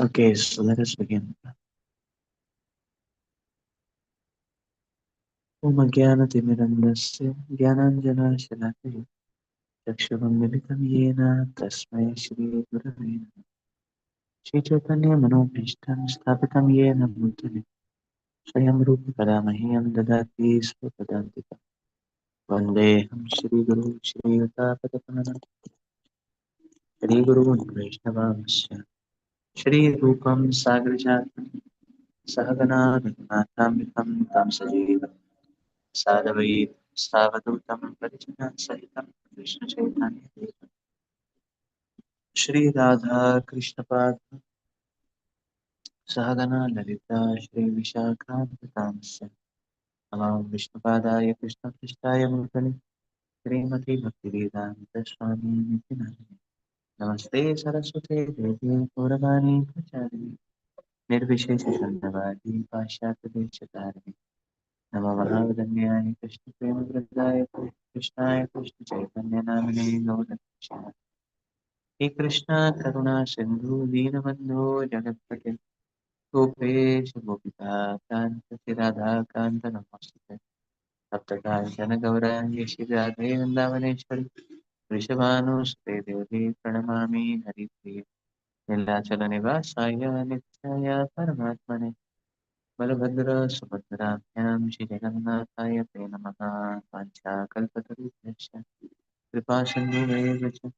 Okay, so let us begin. Om Ajnanatimirandasya Jnananjanashalakai Chakshurunmilitam Yena Tasmai Shri Gurave Namah. Shri Chaitanya Manobhishtam Sthapitam Yena Bhutale Swayam Rupa Kadamahyam Dadati Swapadantika Vandeham Shri Guru Shri Yutapadapana Shri Guru Vaishnavamsya Shri Rupam Sagrajatam Sahagana Ratnathamikam Tam Sajivam Sadavait Savadutam Parijana Sahitam Krishna Chaitanya Shri Radha Krishna Pad Sahagana Lalita Shri Vishakha Bhutamsya Namam Vishnu Padaya Krishna Krishnaya Murtale Srimati Bhaktivedanta Swami Nityananda Namaste Saraswate Devi Gauravani Pracharine Nirvishesha Shandavadi Pashyata Deshatarine Nama Mahavadanyaya Krishna Prema Vradaya Krishnaya Krishna Chaitanya Namane Gaura हे कृष्णा करुणा सिंधु दीनबंधो जगत्पते गोपेश गोपिका कांत राधा कांत नमस्ते सप्तकांचन गौरांगी श्री राधे वृंदावनेश्वरी वृषभानुसुते देवी प्रणमामि हरिप्रिय नीलाचल निवासाय नित्याय परमात्मने बलभद्र सुभद्राभ्यां श्री जगन्नाथाय ते नमः वाञ्छाकल्पतरुभ्यश्च कृपा सिन्धुभैव च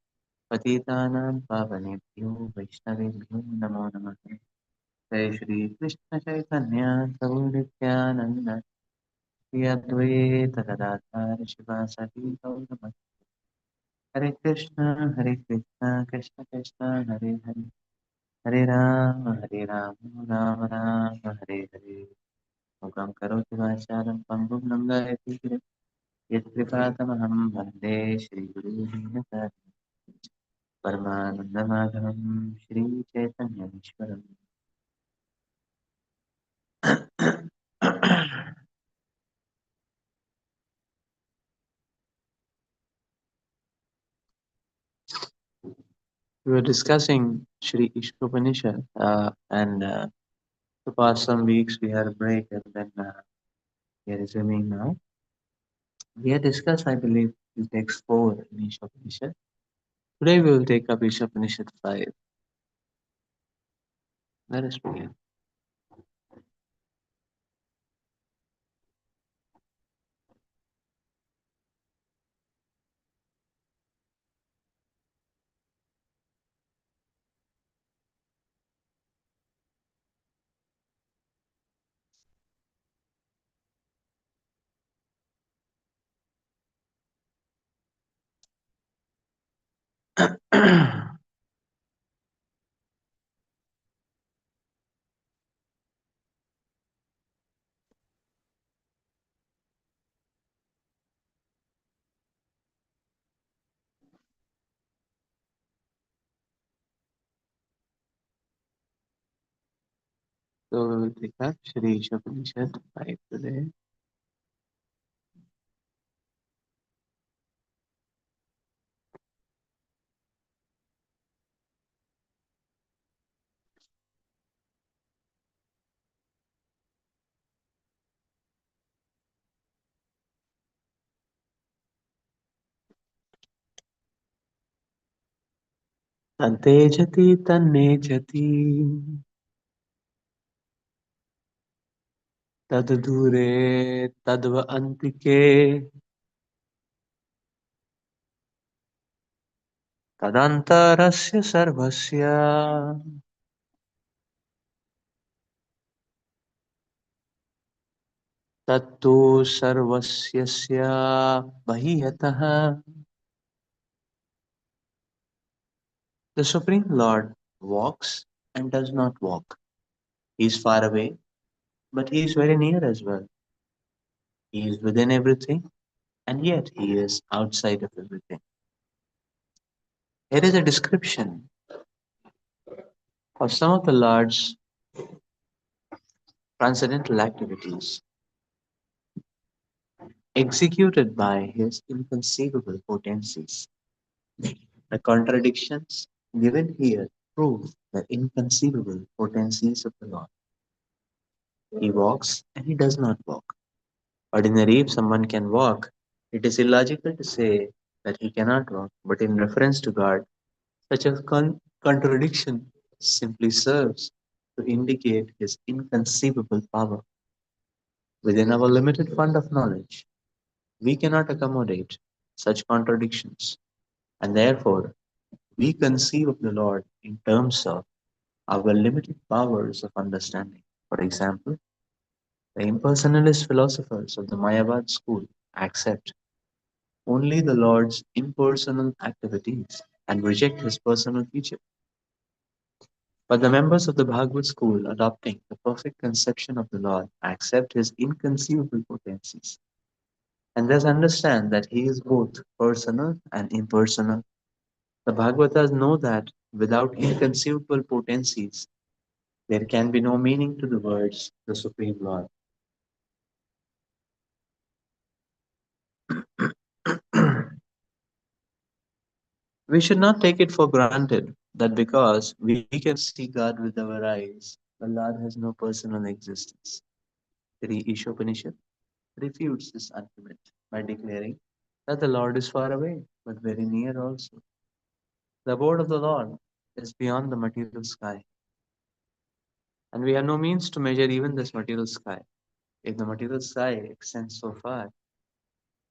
पतितानां पावनेभ्यो वैष्णवेभ्यो नमो नमः जय श्री कृष्ण चैतन्य प्रभु नित्यानंद श्री अद्वैत गदाधर शिवासादि गौरव हरे कृष्ण कृष्ण कृष्ण हरे हरे हरे राम राम राम हरे हरे मुखं करोति वाचालं पङ्गुं लङ्घयति गिरिं यत्कृपातमहं वन्दे श्रीगुरुं परमानन्दमाधवं श्रीचैतन्येश्वरम् We were discussing Shri Isopanishad, and the past some weeks we had a break, and then we are resuming now. We had discussed, I believe, the text 4 in Isopanishad. Today we will take up Isopanishad 5. Let us begin. So we will take up Shri Isopanishad 5 today. तन्ते जति तन्ने जति तद्दूरे तद्व अन्तिके तदन्तरस्य सर्वस्य तत्तु सर्वस्यस्य बहियतः. The Supreme Lord walks and does not walk. He is far away, but he is very near as well. He is within everything, and yet he is outside of everything. Here is a description of some of the Lord's transcendental activities executed by his inconceivable potencies. The contradictions given here prove the inconceivable potencies of the Lord. He walks and he does not walk. Ordinarily, if someone can walk, it is illogical to say that he cannot walk, but in reference to God, such a contradiction simply serves to indicate his inconceivable power. Within our limited fund of knowledge, we cannot accommodate such contradictions, and therefore we conceive of the Lord in terms of our limited powers of understanding. For example, the impersonalist philosophers of the Mayavad school accept only the Lord's impersonal activities and reject his personal features. But the members of the Bhagavad school, adopting the perfect conception of the Lord, accept his inconceivable potencies and thus understand that he is both personal and impersonal. The Bhagavatas know that without inconceivable potencies, there can be no meaning to the words the Supreme Lord. We should not take it for granted that because we can see God with our eyes, the Lord has no personal existence. The Isopanishad refutes this argument by declaring that the Lord is far away, but very near also. The abode of the Lord is beyond the material sky, and we have no means to measure even this material sky. If the material sky extends so far,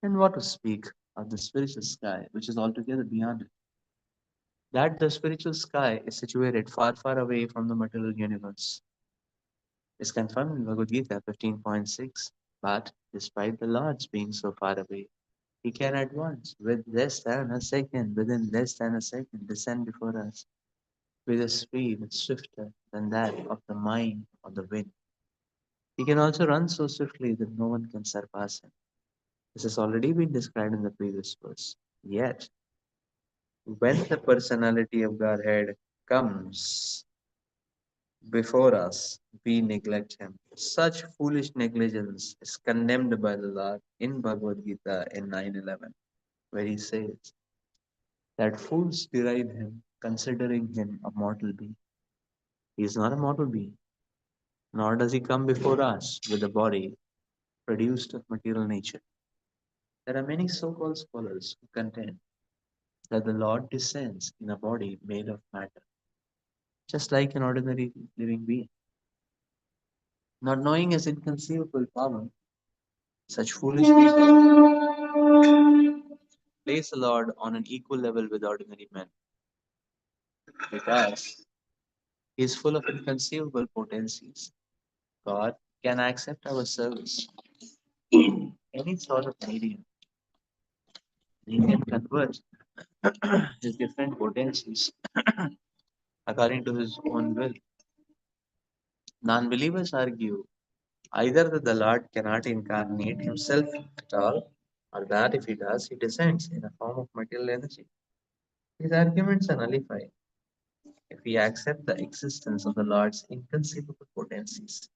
then what to speak of the spiritual sky, which is altogether beyond it? That the spiritual sky is situated far, far away from the material universe is confirmed in Bhagavad Gita 15.6. But despite the Lord's being so far away, he can at once, with less than a second, within less than a second, descend before us with a speed swifter than that of the mind or the wind. He can also run so swiftly that no one can surpass him. This has already been described in the previous verse. Yet, when the personality of Godhead comes before us, we neglect him. Such foolish negligence is condemned by the Lord in Bhagavad Gita in 9:11, where he says that fools deride him, considering him a mortal being. He is not a mortal being, nor does he come before us with a body produced of material nature. There are many so called scholars who contend that the Lord descends in a body made of matter, just like an ordinary living being. Not knowing his inconceivable power, such foolish people place the Lord on an equal level with ordinary men, because he is full of inconceivable potencies. God can accept our service in any sort of medium. He can convert his different potencies according to his own will. Non believers argue either that the Lord cannot incarnate himself at all, or that if he does, he descends in a form of material energy. These arguments are nullified if we accept the existence of the Lord's inconceivable potencies.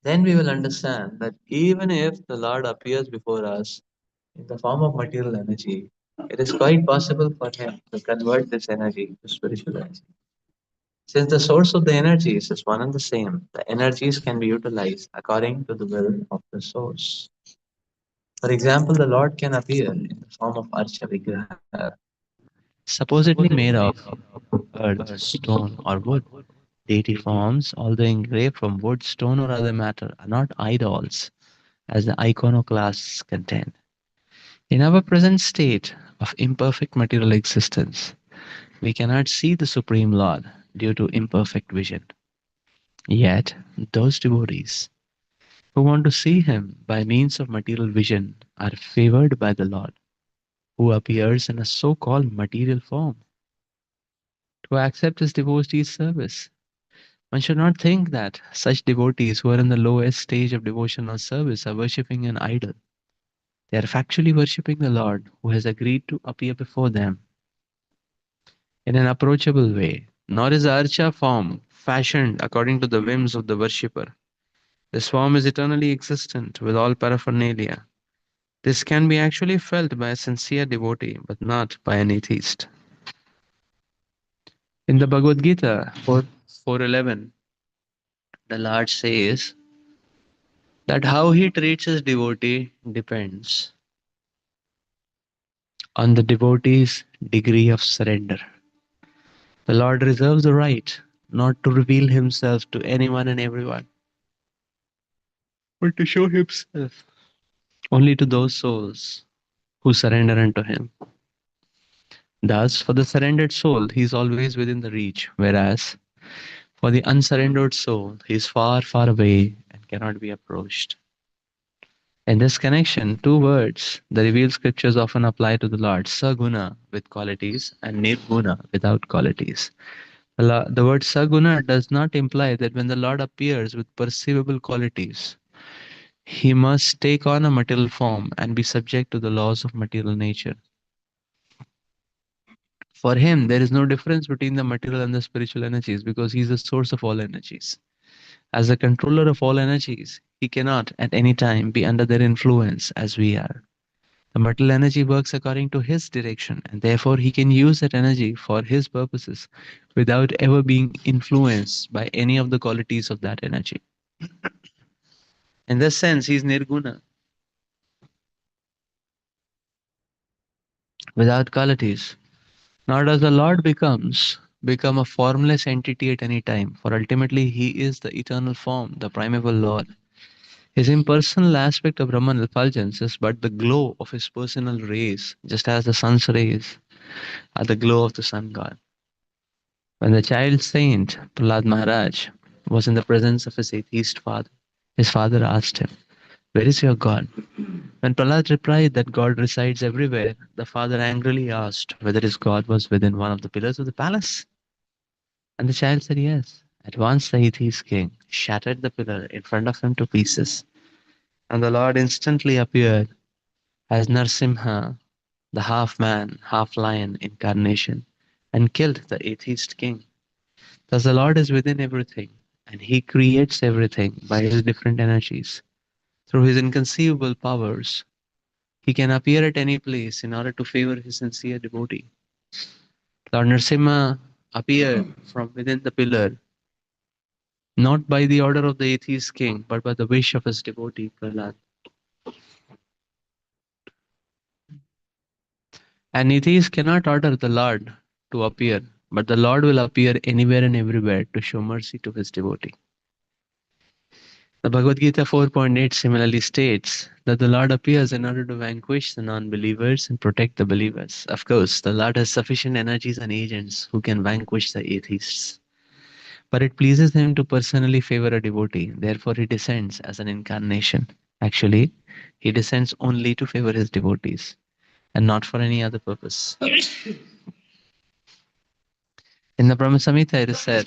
Then we will understand that even if the Lord appears before us in the form of material energy, it is quite possible for him to convert this energy to spiritual energy. Since the source of the energies is one and the same, the energies can be utilized according to the will of the source. For example, the Lord can appear in the form of Archa Vigraha, supposedly made of earth, stone, or wood. Deity forms, although engraved from wood, stone, or other matter, are not idols, as the iconoclasts contend. In our present state of imperfect material existence, we cannot see the Supreme Lord due to imperfect vision. Yet, those devotees who want to see him by means of material vision are favored by the Lord, who appears in a so called material form to accept his devotees' service. One should not think that such devotees who are in the lowest stage of devotional service are worshipping an idol. They are factually worshipping the Lord who has agreed to appear before them in an approachable way, nor is the archa form fashioned according to the whims of the worshipper. This form is eternally existent with all paraphernalia. This can be actually felt by a sincere devotee, but not by an atheist. In the Bhagavad Gita 4:11, the Lord says that how he treats his devotee depends on the devotee's degree of surrender. The Lord reserves the right not to reveal himself to anyone and everyone, but to show himself only to those souls who surrender unto him. Thus, for the surrendered soul, he is always within the reach, whereas for the unsurrendered soul, he is far, far away and cannot be approached. In this connection, two words the revealed scriptures often apply to the Lord: Saguna with qualities and Nirguna without qualities. The word Saguna does not imply that when the Lord appears with perceivable qualities, he must take on a material form and be subject to the laws of material nature. For him, there is no difference between the material and the spiritual energies because he is the source of all energies. As the controller of all energies, he cannot at any time be under their influence as we are. The material energy works according to his direction, and therefore he can use that energy for his purposes without ever being influenced by any of the qualities of that energy. In this sense, he is nirguna, without qualities. Nor does the Lord become a formless entity at any time, for ultimately he is the eternal form, the primeval Lord. His impersonal aspect of Brahman effulgence is but the glow of his personal rays, just as the sun's rays are the glow of the sun god. When the child saint, Prahlad Maharaj, was in the presence of his atheist father, his father asked him, "Where is your God?" When Prahlad replied that God resides everywhere, the father angrily asked whether his God was within one of the pillars of the palace. And the child said yes. At once the atheist king shattered the pillar in front of him to pieces, and the Lord instantly appeared as Narsimha, the half man, half lion incarnation, and killed the atheist king. Thus, the Lord is within everything, and He creates everything by His different energies. Through His inconceivable powers, He can appear at any place in order to favor His sincere devotee. Lord Narasimha appeared from within the pillar, not by the order of the atheist king, but by the wish of his devotee Prahlad. An atheist cannot order the Lord to appear, but the Lord will appear anywhere and everywhere to show mercy to his devotee. The Bhagavad Gita 4.8 similarly states that the Lord appears in order to vanquish the non believers and protect the believers. Of course, the Lord has sufficient energies and agents who can vanquish the atheists. But it pleases him to personally favor a devotee, therefore, he descends as an incarnation. Actually, he descends only to favor his devotees and not for any other purpose. In the Brahma Samhita, it is said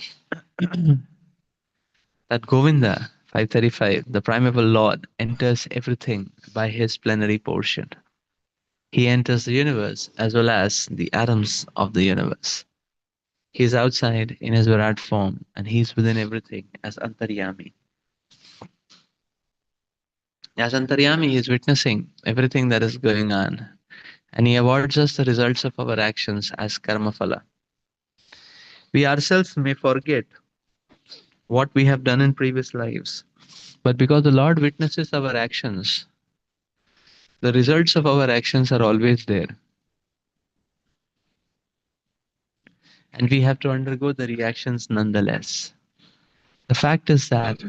that Govinda 535, the primeval Lord, enters everything by his plenary portion. He enters the universe as well as the atoms of the universe. He is outside in his Virat form and he is within everything as Antaryami. As Antaryami, he is witnessing everything that is going on and he awards us the results of our actions as karma phala. We ourselves may forget what we have done in previous lives, but because the Lord witnesses our actions, the results of our actions are always there, and we have to undergo the reactions nonetheless. The fact is that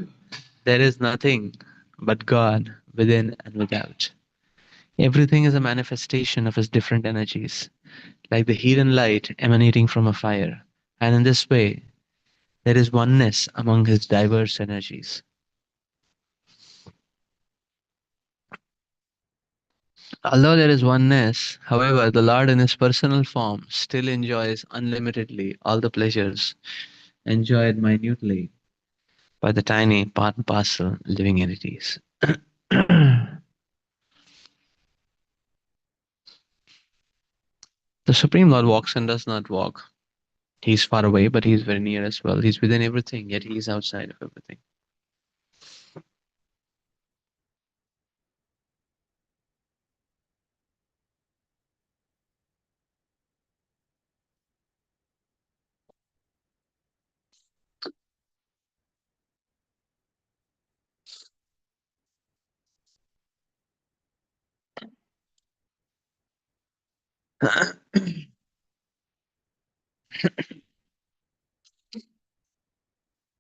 there is nothing but God within and without. Everything is a manifestation of His different energies, like the heat and light emanating from a fire. And in this way, there is oneness among His diverse energies. Although there is oneness, however, the Lord in His personal form still enjoys unlimitedly all the pleasures enjoyed minutely by the tiny part and parcel living entities. The Supreme Lord walks and does not walk. He's far away, but he's very near as well. He's within everything, yet he is outside of everything.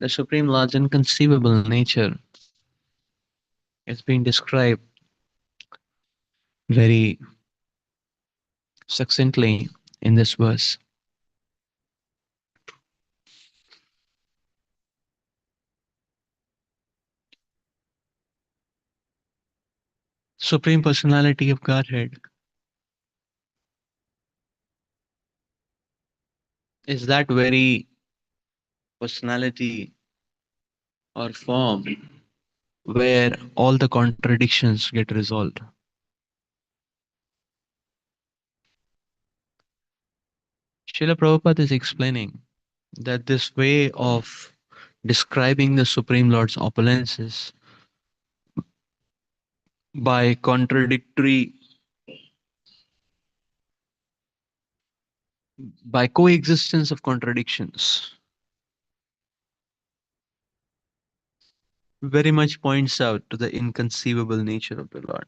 The Supreme Lord's inconceivable nature is being described very succinctly in this verse. Supreme Personality of Godhead is that very personality or form where all the contradictions get resolved. Srila Prabhupada is explaining that this way of describing the Supreme Lord's opulences by contradictory, by coexistence of contradictions, very much points out to the inconceivable nature of the Lord.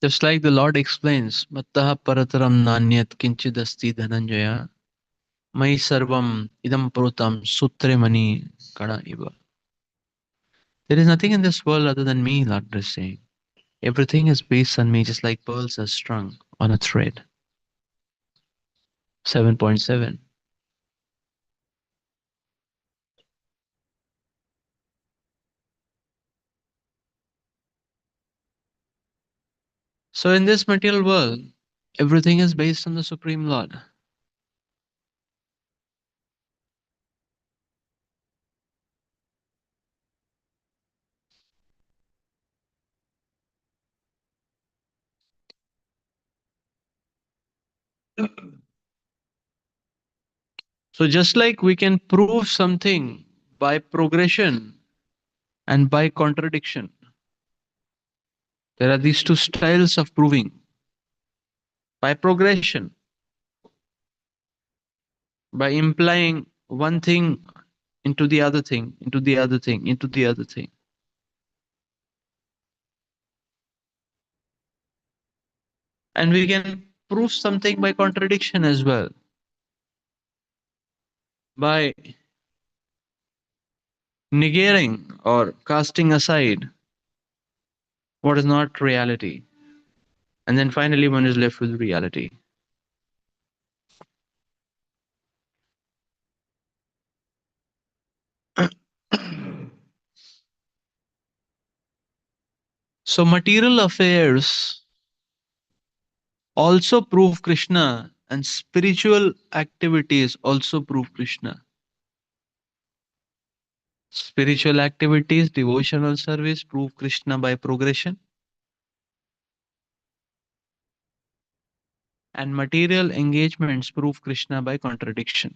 Just like the Lord explains, Mattaha parataram nanyat kinchidasti dhananjaya, mai sarvam idam prutam sutre mani kada iva. There is nothing in this world other than me, Lord is saying. Everything is based on me, just like pearls are strung on a thread. 7.7. So, in this material world, everything is based on the Supreme Lord. So, just like we can prove something by progression and by contradiction, there are these two styles of proving. By progression, by implying one thing into the other thing, into the other thing, into the other thing. And we can prove something by contradiction as well, by negating or casting aside what is not reality. And then finally, one is left with reality. So, material affairs also prove Krishna, and spiritual activities also prove Krishna. Spiritual activities, devotional service prove Krishna by progression, and material engagements prove Krishna by contradiction.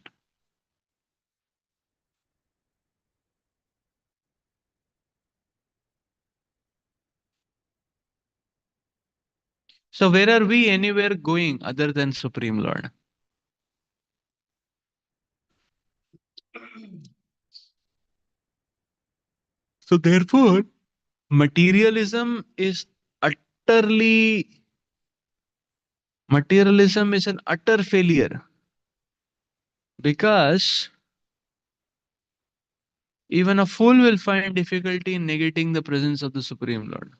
So, where are we anywhere going other than Supreme Lord? So, therefore, Materialism is utterly materialism is an utter failure because even a fool will find difficulty in negating the presence of the Supreme Lord.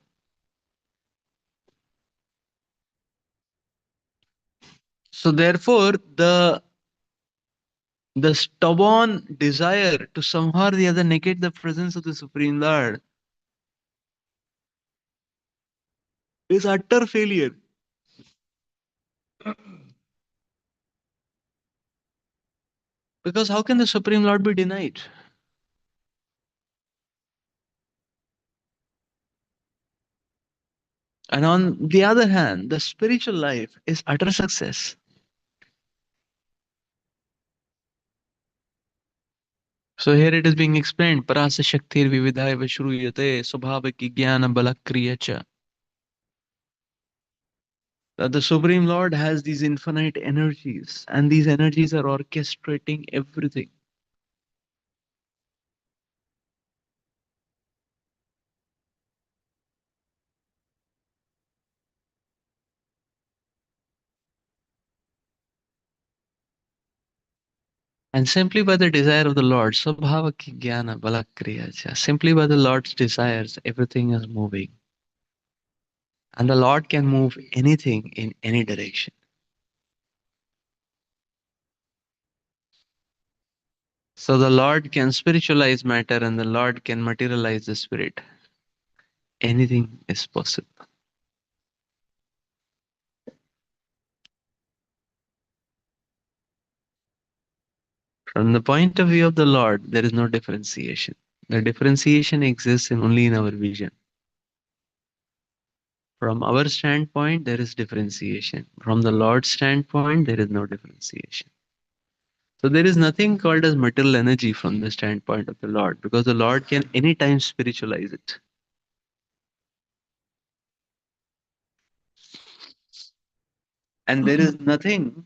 So therefore, the stubborn desire to somehow or the other negate the presence of the Supreme Lord is utter failure. Because how can the Supreme Lord be denied? And on the other hand, the spiritual life is utter success. So here it is being explained, Parasa Shaktir Vividhaya Vishruyate Swabhavaki Jnana Balakriya Cha. That the Supreme Lord has these infinite energies, and these energies are orchestrating everything. And simply by the desire of the Lord, Swabhavaki Jnana Balakriya Cha, simply by the Lord's desires, everything is moving. And the Lord can move anything in any direction. So the Lord can spiritualize matter and the Lord can materialize the spirit. Anything is possible. From the point of view of the Lord, there is no differentiation. The differentiation exists only in our vision. From our standpoint, there is differentiation. From the Lord's standpoint, there is no differentiation. So there is nothing called as material energy from the standpoint of the Lord, because the Lord can anytime spiritualize it. And there is nothing.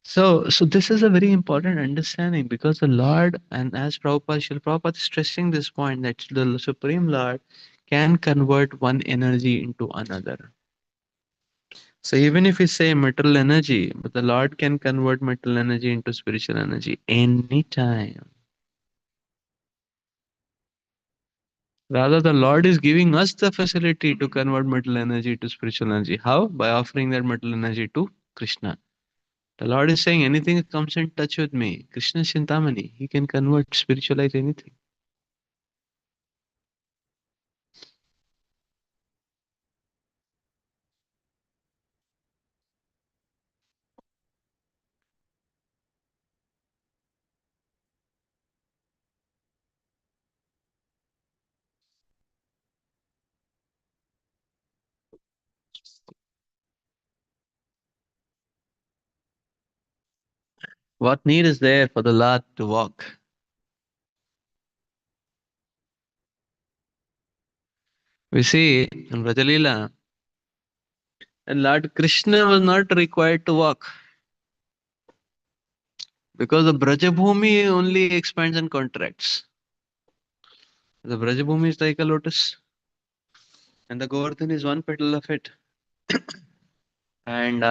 So this is a very important understanding because the Lord, and as Prabhupada is stressing this point that the Supreme Lord can convert one energy into another. So even if we say material energy, but the Lord can convert material energy into spiritual energy anytime. Rather, the Lord is giving us the facility to convert material energy to spiritual energy. How? By offering that material energy to Krishna. The Lord is saying anything that comes in touch with me, Krishna Chintamani, he can convert, spiritualize anything. What need is there for the Lord to walk? We see in Rajalila, and Lord Krishna was not required to walk because the Brajabhumi only expands and contracts. The Brajabhumi is like a lotus, and the Govardhan is one petal of it. And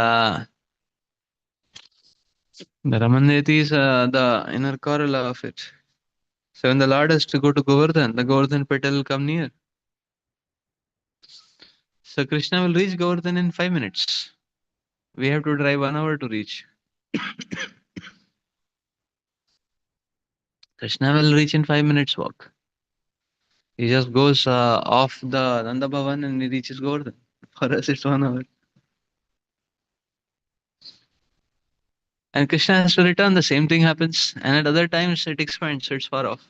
the Ramaneti is the inner corolla of it. So when the Lord has to go to Govardhan, the Govardhan petal will come near. So Krishna will reach Govardhan in 5 minutes. We have to drive 1 hour to reach. Krishna will reach in 5 minutes walk. He just goes off the Nanda Bhavan and he reaches Govardhan. For us, it's 1 hour. And Krishna has to return. The same thing happens. And at other times, it expands, so it's far off.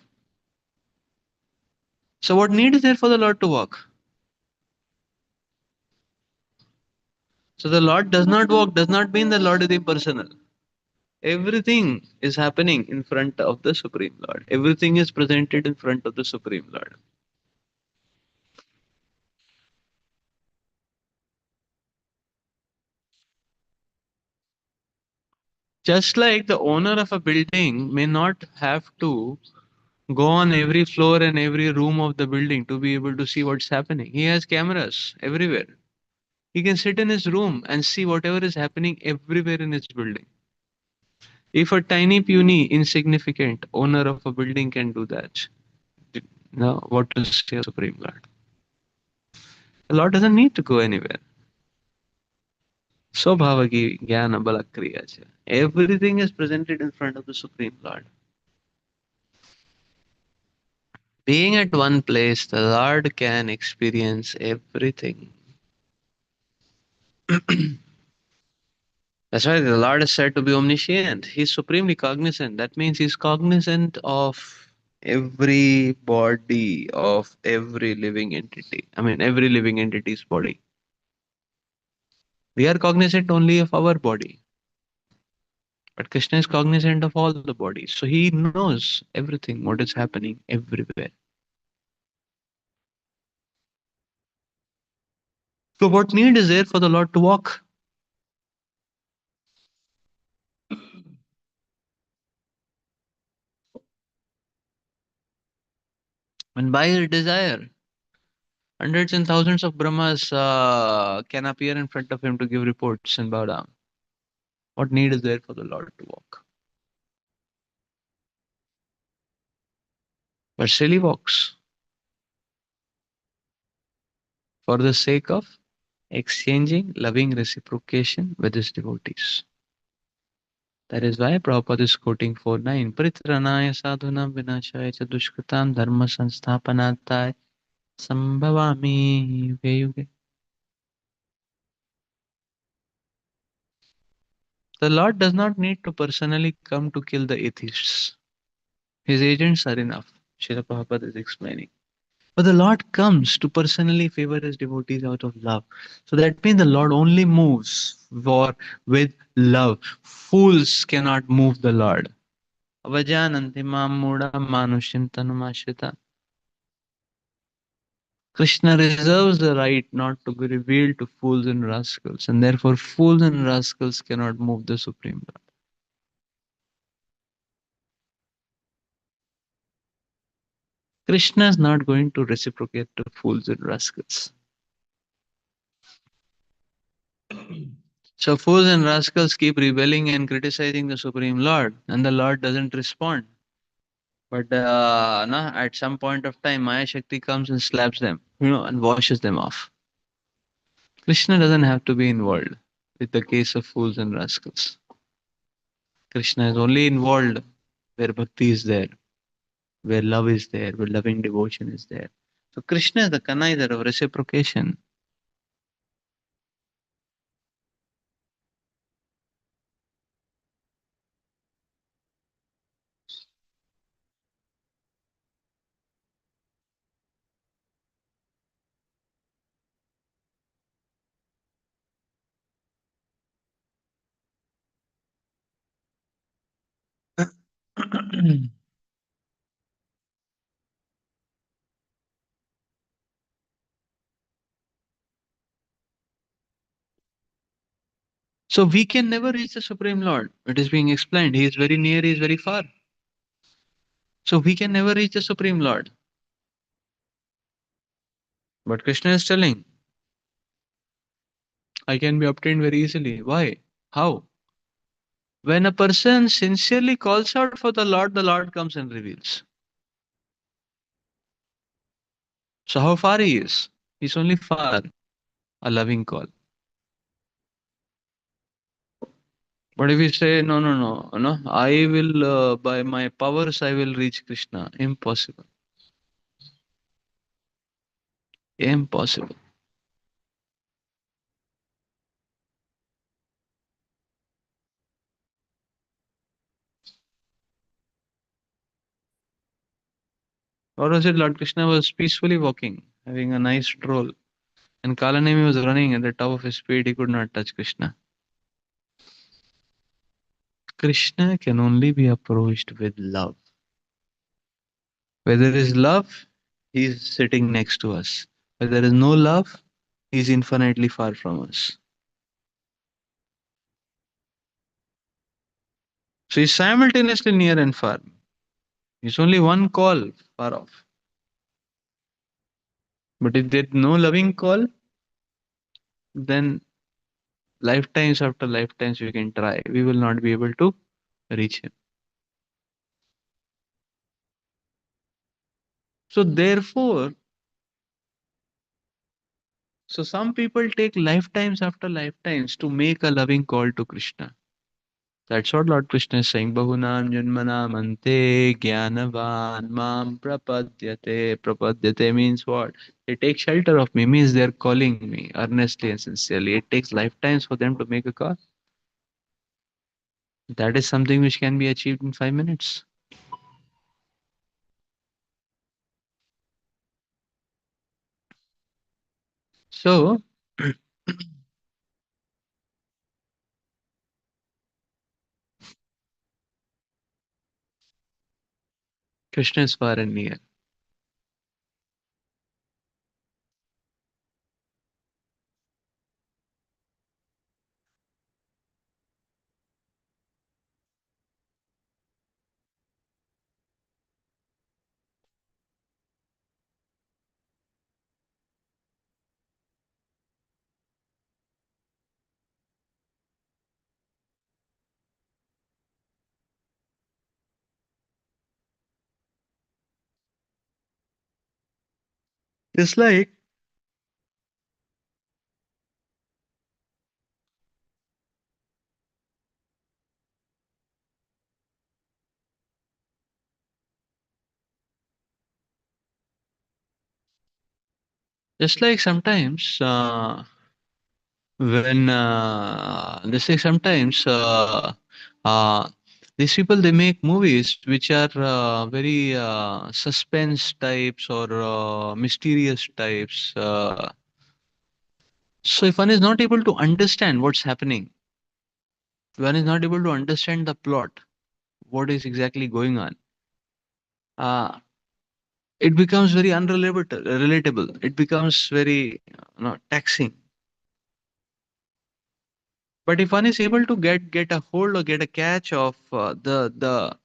So, what need is there for the Lord to walk? So, the Lord does not walk, does not mean the Lord is impersonal. Everything is happening in front of the Supreme Lord. Everything is presented in front of the Supreme Lord. Just like the owner of a building may not have to Go on every floor and every room of the building to be able to see what's happening. He has cameras everywhere. He can sit in his room and see whatever is happening everywhere in his building. If a tiny, puny, insignificant owner of a building can do that, now what to say of the Supreme Lord? The Lord doesn't need to go anywhere. Swabhavagi Jnana Balakriya. Everything is presented in front of the Supreme Lord. Being at one place, the Lord can experience everything. That's why the Lord is said to be omniscient. He's supremely cognizant. That means he's cognizant of every body of every living entity. I mean, every living entity's body. We are cognizant only of our body, but Krishna is cognizant of all the bodies. So he knows everything, what is happening everywhere. So, what need is there for the Lord to walk? When by his desire, hundreds and thousands of Brahmas can appear in front of him to give reports and bow down. What need is there for the Lord to walk? But still he walks for the sake of exchanging loving reciprocation with his devotees. That is why Prabhupada is quoting 4.9 Pritranaya sadhunam vinashaya cha dushkritam dharma sansthapanattai sambhavami yuge yuge. The Lord does not need to personally come to kill the atheists. His agents are enough. Srila Prabhupada is explaining. But the Lord comes to personally favor his devotees out of love. So that means the Lord only moves with love. Fools cannot move the Lord. Avajananti mam muda manushim tanumashrita. Krishna reserves the right not to be revealed to fools and rascals, and therefore fools and rascals cannot move the Supreme Lord. Krishna is not going to reciprocate to fools and rascals. So fools and rascals keep rebelling and criticizing the Supreme Lord, and the Lord doesn't respond. But no, at some point of time, Maya Shakti comes and slaps them, and washes them off. Krishna doesn't have to be involved with the case of fools and rascals. Krishna is only involved where bhakti is there, where love is there, where loving devotion is there. So Krishna is the connizer of reciprocation. So we can never reach the Supreme Lord. It is being explained. He is very near, he is very far. So we can never reach the Supreme Lord. But Krishna is telling, I can be obtained very easily. Why? How? When a person sincerely calls out for the Lord comes and reveals. So how far he is? He's only far, a loving call. But if you say, no, no, no, no, I will, by my powers, I will reach Krishna. Impossible. Impossible. Or was it Lord Krishna was peacefully walking, having a nice stroll, and Kalanemi was running at the top of his speed, he could not touch Krishna. Krishna can only be approached with love. Where there is love, he is sitting next to us. Where there is no love, he is infinitely far from us. So he is simultaneously near and far. It's only one call far off. But if there's no loving call, then lifetimes after lifetimes we can try. We will not be able to reach him. So therefore, so some people take lifetimes after lifetimes to make a loving call to Krishna. That's what Lord Krishna is saying. Bahunam janmanam ante jnanavan mam prapadyate. Prapadyate means what? They take shelter of me, means they're calling me earnestly and sincerely. It takes lifetimes for them to make a call. That is something which can be achieved in 5 minutes. So, Krishna is far and near. Just like sometimes when they say sometimes uh, these people they make movies which are very suspense types or mysterious types. So if one is not able to understand what's happening, one is not able to understand the plot, what is exactly going on, uh, it becomes very relatable. It becomes very taxing. But if one is able to get a hold or get a catch of the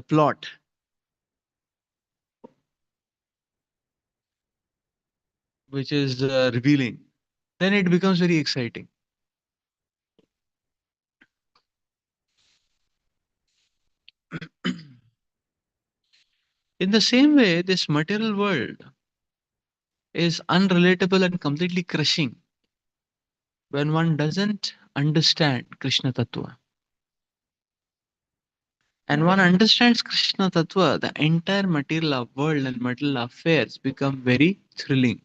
plot, which is revealing, then it becomes very exciting. In the same way, this material world is unrelatable and completely crushing when one doesn't understand Krishna Tattva. And one understands Krishna Tattva, the entire material world and material affairs become very thrilling.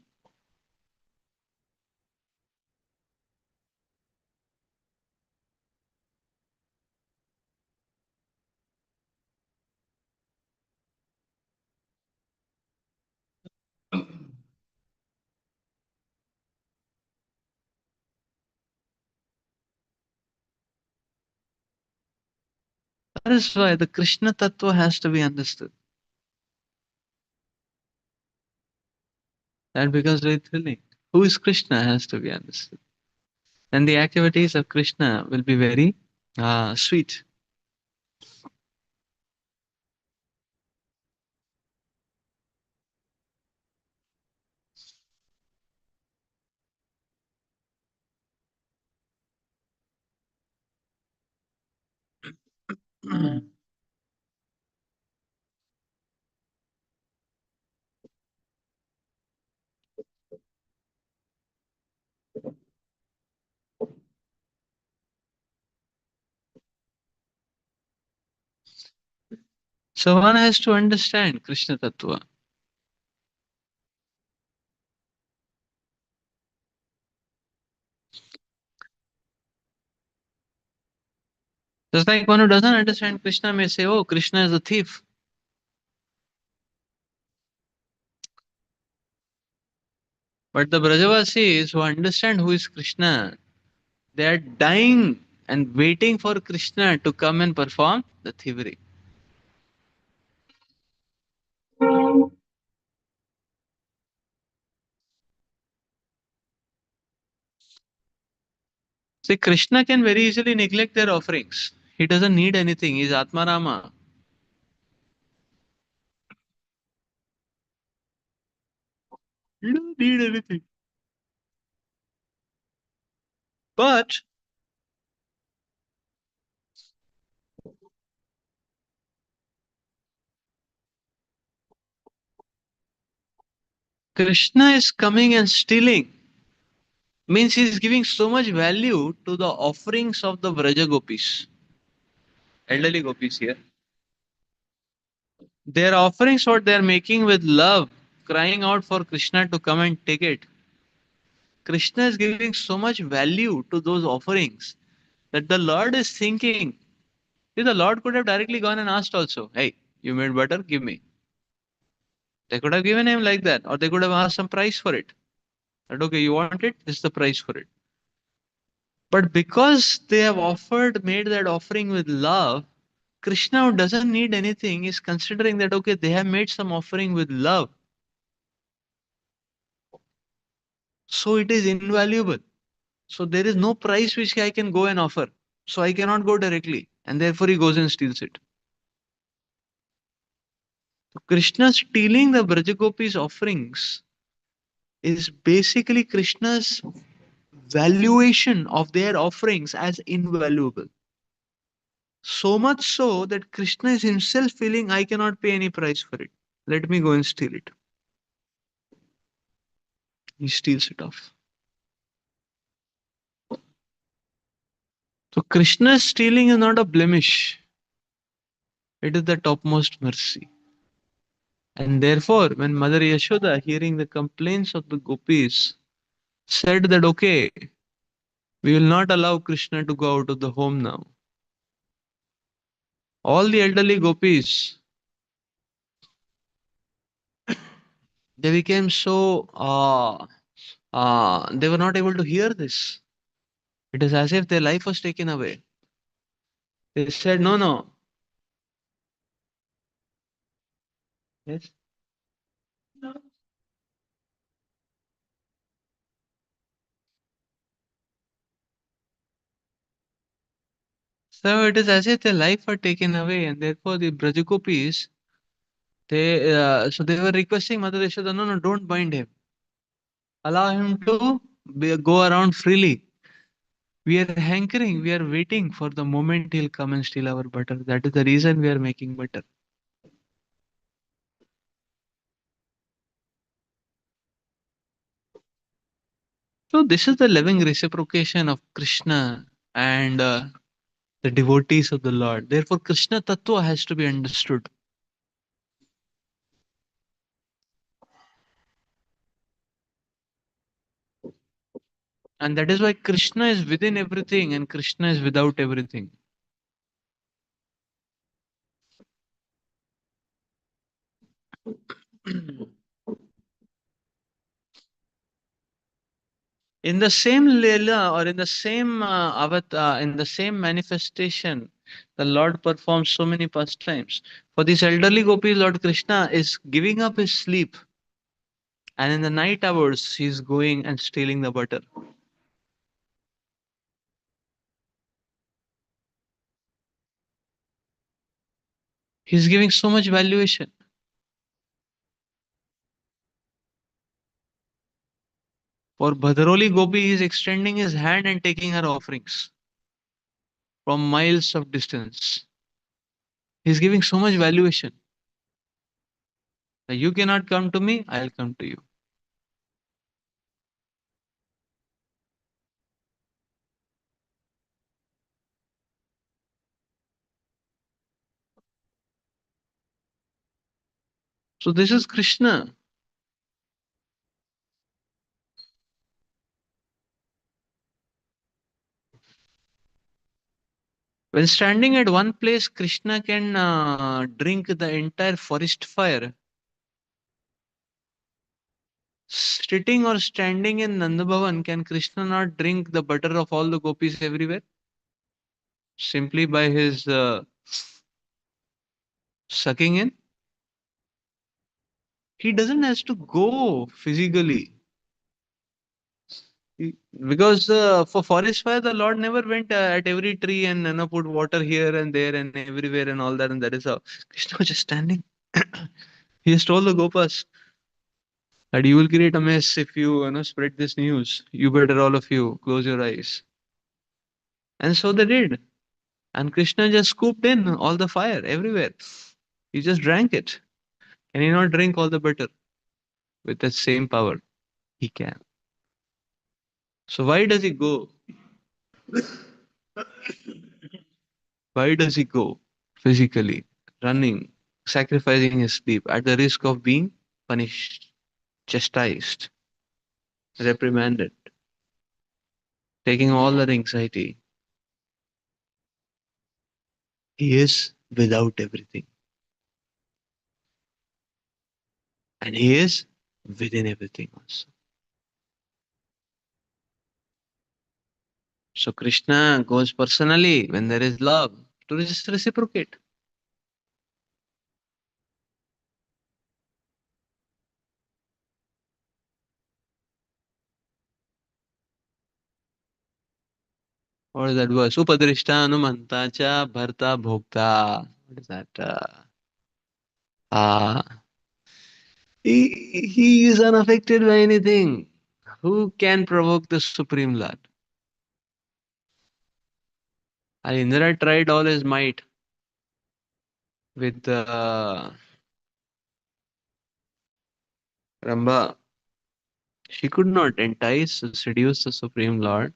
That is why the Krishna Tattva has to be understood. That becomes very thrilling. Who is Krishna has to be understood. And the activities of Krishna will be very sweet. So one has to understand Krishna Tattva. Just like one who doesn't understand Krishna may say, oh, Krishna is a thief. But the Brajavasis who understand who is Krishna, they are dying and waiting for Krishna to come and perform the thievery. See, Krishna can very easily neglect their offerings. He doesn't need anything. He's Atmarama. He doesn't need anything. But Krishna is coming and stealing. Means he's giving so much value to the offerings of the Vraja gopis, elderly gopis here. Their offerings, what they're making with love, crying out for Krishna to come and take it. Krishna is giving so much value to those offerings that the Lord is thinking. See, the Lord could have directly gone and asked also, hey, you made butter, give me. They could have given him like that, or they could have asked some price for it. That okay, you want it? This is the price for it. But because they have offered, made that offering with love, Krishna who doesn't need anything is considering that okay, they have made some offering with love, so it is invaluable. So there is no price which I can go and offer. So I cannot go directly, and therefore he goes and steals it. So Krishna stealing the Brajagopis' offerings is basically Krishna's valuation of their offerings as invaluable. So much so that Krishna is himself feeling I cannot pay any price for it. Let me go and steal it. He steals it off. So Krishna's stealing is not a blemish. It is the topmost mercy. And therefore, when Mother Yashoda, hearing the complaints of the gopis, said that okay, we will not allow Krishna to go out of the home now. All the elderly gopis, they became so they were not able to hear this. It is as if their life was taken away. They said, no, no. Yes. So it is as if their life were taken away, and therefore the Brajagopis, they were requesting Mother Yashoda, no, no, don't bind him. Allow him to go around freely. We are hankering, we are waiting for the moment he'll come and steal our butter. That is the reason we are making butter. So this is the loving reciprocation of Krishna and the devotees of the Lord. Therefore, Krishna Tattva has to be understood. And that is why Krishna is within everything and Krishna is without everything. In the same Leela or in the same in the same manifestation, the Lord performs so many pastimes. For these elderly gopis, Lord Krishna is giving up his sleep, and in the night hours, he is going and stealing the butter. He's giving so much valuation. For Bhadraoli Gopi, he is extending his hand and taking her offerings from miles of distance. He's giving so much valuation. That you cannot come to me, I'll come to you. So this is Krishna. When standing at one place, Krishna can drink the entire forest fire. Sitting or standing in Nandabhavan, can Krishna not drink the butter of all the gopis everywhere? Simply by his sucking in? He doesn't have to go physically. He- Because for forest fire, the Lord never went at every tree and put water here and there and everywhere and all that, and that is how Krishna was just standing. He just told the Gopas that you will create a mess if you spread this news. You better all of you close your eyes. And so they did. And Krishna just scooped in all the fire everywhere. He just drank it. Can he not drink all the better with that same power? He can. So why does he go? Why does he go physically, running, sacrificing his sleep at the risk of being punished, chastised, reprimanded, taking all that anxiety? He is without everything, and he is within everything also. So Krishna goes personally when there is love to just reciprocate. What is that verse? Upadrishta Anumanta cha bharta bhokta. What is that? Ah, he is unaffected by anything. Who can provoke the Supreme Lord? And Indra tried all his might with Ramba. She could not entice, seduce the Supreme Lord.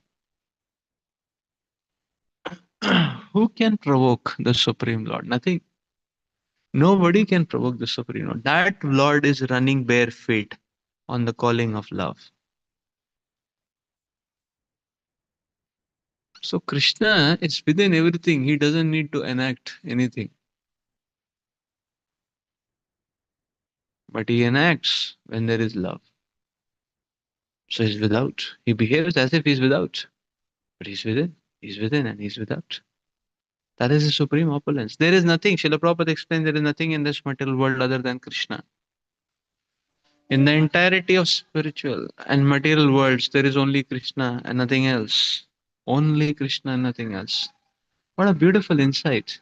Who can provoke the Supreme Lord? Nothing. Nobody can provoke the Supreme Lord. That Lord is running bare feet on the calling of love. So Krishna is within everything. He doesn't need to enact anything. But he enacts when there is love. So he's without. He behaves as if he's without. But he's within. He's within and he's without. That is the supreme opulence. There is nothing. Srila Prabhupada explains there is nothing in this material world other than Krishna. In the entirety of spiritual and material worlds, there is only Krishna and nothing else. Only Krishna and nothing else. What a beautiful insight.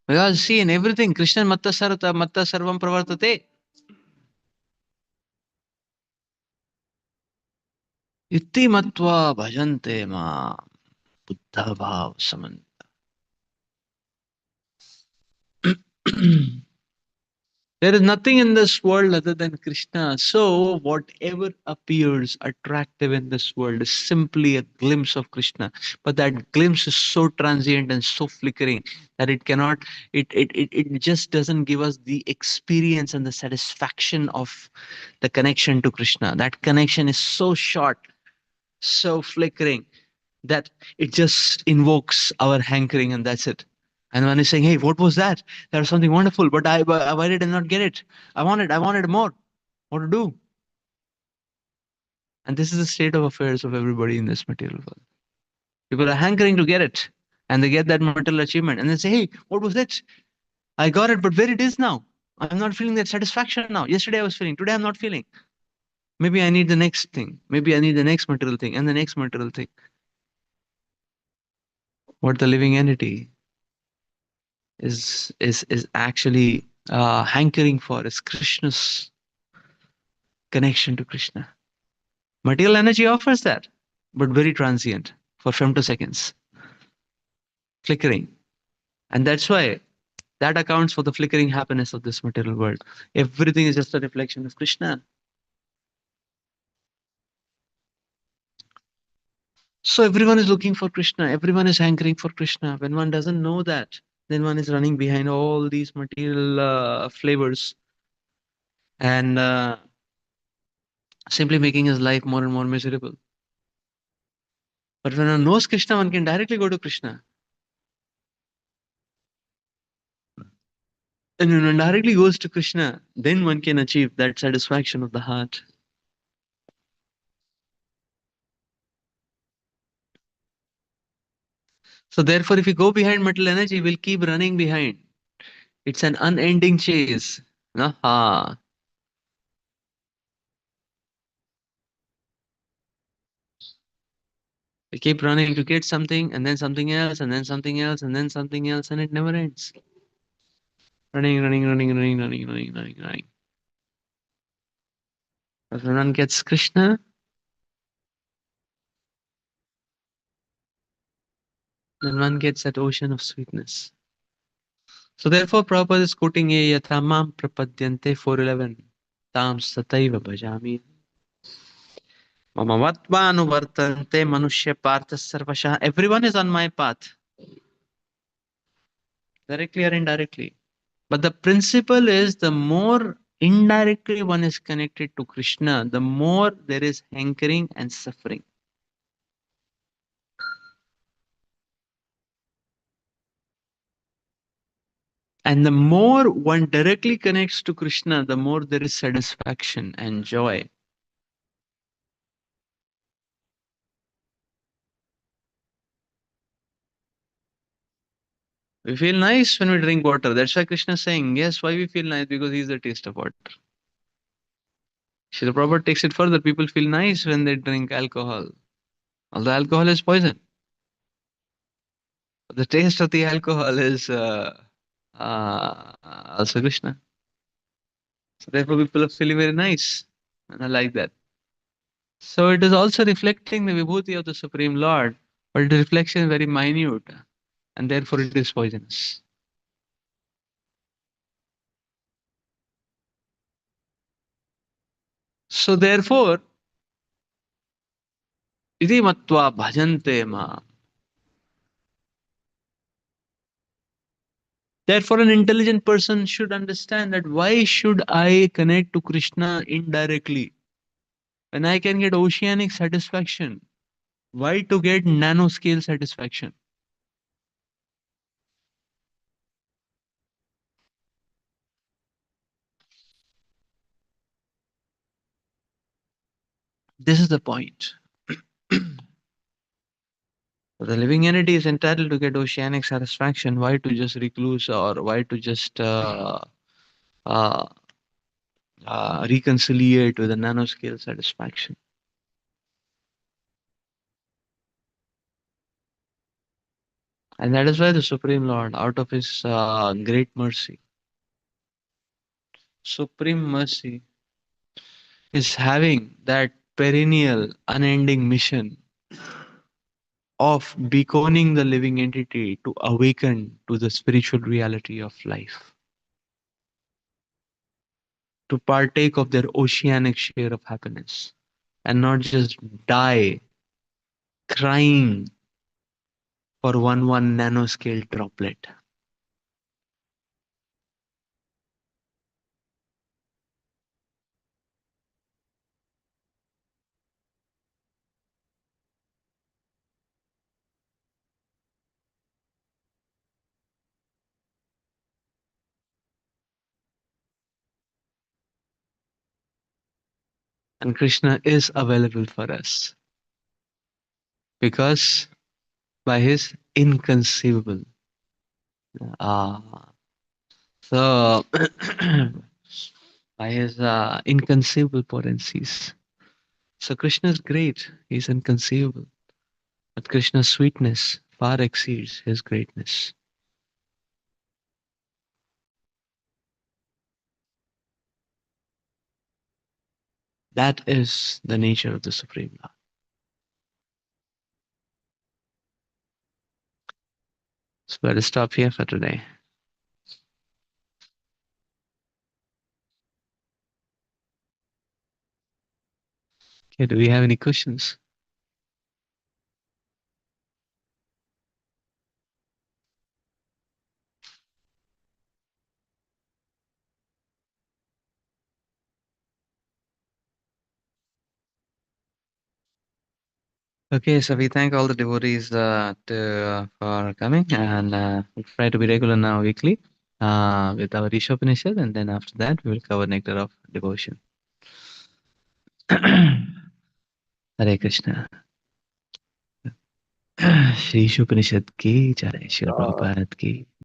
Because see, in everything, Krishna matta sarvam pravartate. Itti matva bhajante ma buddha bhav saman. There is nothing in this world other than Krishna. So, whatever appears attractive in this world is simply a glimpse of Krishna. But that glimpse is so transient and so flickering that it just doesn't give us the experience and the satisfaction of the connection to Krishna. That connection is so short, so flickering that it just invokes our hankering and that's it. And one is saying, hey, what was that? That was something wonderful, but why did I not get it? I wanted more. What to do? And this is the state of affairs of everybody in this material world. People are hankering to get it, and they get that material achievement, and they say, hey, what was it? I got it, but where it is now? I'm not feeling that satisfaction now. Yesterday I was feeling, today I'm not feeling. Maybe I need the next thing. Maybe I need the next material thing and the next material thing. What the living entity is actually hankering for is Krishna's connection to Krishna. Material energy offers that, but very transient for femtoseconds, flickering. And that's why that accounts for the flickering happiness of this material world. Everything is just a reflection of Krishna. So everyone is looking for Krishna, everyone is hankering for Krishna. When one doesn't know that, then one is running behind all these material flavors and simply making his life more and more miserable. But when one knows Krishna, one can directly go to Krishna. And when one directly goes to Krishna, then one can achieve that satisfaction of the heart. So therefore, if we go behind material energy, we'll keep running behind. It's an unending chase. Aha. We keep running to get something, and then something else, and then something else, and then something else, and it never ends. Running, running, running, running, running, running, running, running. But when one gets Krishna, then one gets that ocean of sweetness. So therefore, Prabhupada is quoting a Yathamam Prapadyante 411. Tam Sataiva Bhajami. Mama Vatvanuvartante Manushya Partha Sarvasha. Everyone is on my path, directly or indirectly. But the principle is the more indirectly one is connected to Krishna, the more there is hankering and suffering. And the more one directly connects to Krishna, the more there is satisfaction and joy. We feel nice when we drink water. That's why Krishna is saying, yes, why we feel nice? Because he is the taste of water. Srila Prabhupada takes it further. People feel nice when they drink alcohol. Although alcohol is poison. But the taste of the alcohol is also Krishna. So therefore people are feeling very nice. And I like that. So it is also reflecting the vibhuti of the Supreme Lord, but the reflection is very minute, and therefore it is poisonous. So therefore, iti matva bhajante ma. Therefore, an intelligent person should understand that why should I connect to Krishna indirectly when I can get oceanic satisfaction? Why to get nanoscale satisfaction? This is the point. The living entity is entitled to get oceanic satisfaction. Why to just recluse, or why to just uh, reconciliate with a nanoscale satisfaction? And that is why the Supreme Lord, out of His great mercy, supreme mercy, is having that perennial, unending mission of beconing the living entity to awaken to the spiritual reality of life, to partake of their oceanic share of happiness, and not just die crying for one nanoscale droplet. And Krishna is available for us because by His inconceivable. Uh, so, by His inconceivable potencies. So, Krishna is great, He's inconceivable. But Krishna's sweetness far exceeds His greatness. That is the nature of the Supreme Lord. So, let us stop here for today. Okay, do we have any questions? Okay, so we thank all the devotees for coming, and we try to be regular now weekly with our Isopanishad, and then after that we will cover Nectar of Devotion. Hare Krishna. Shri Isopanishad ki jai, Srila Prabhupada ki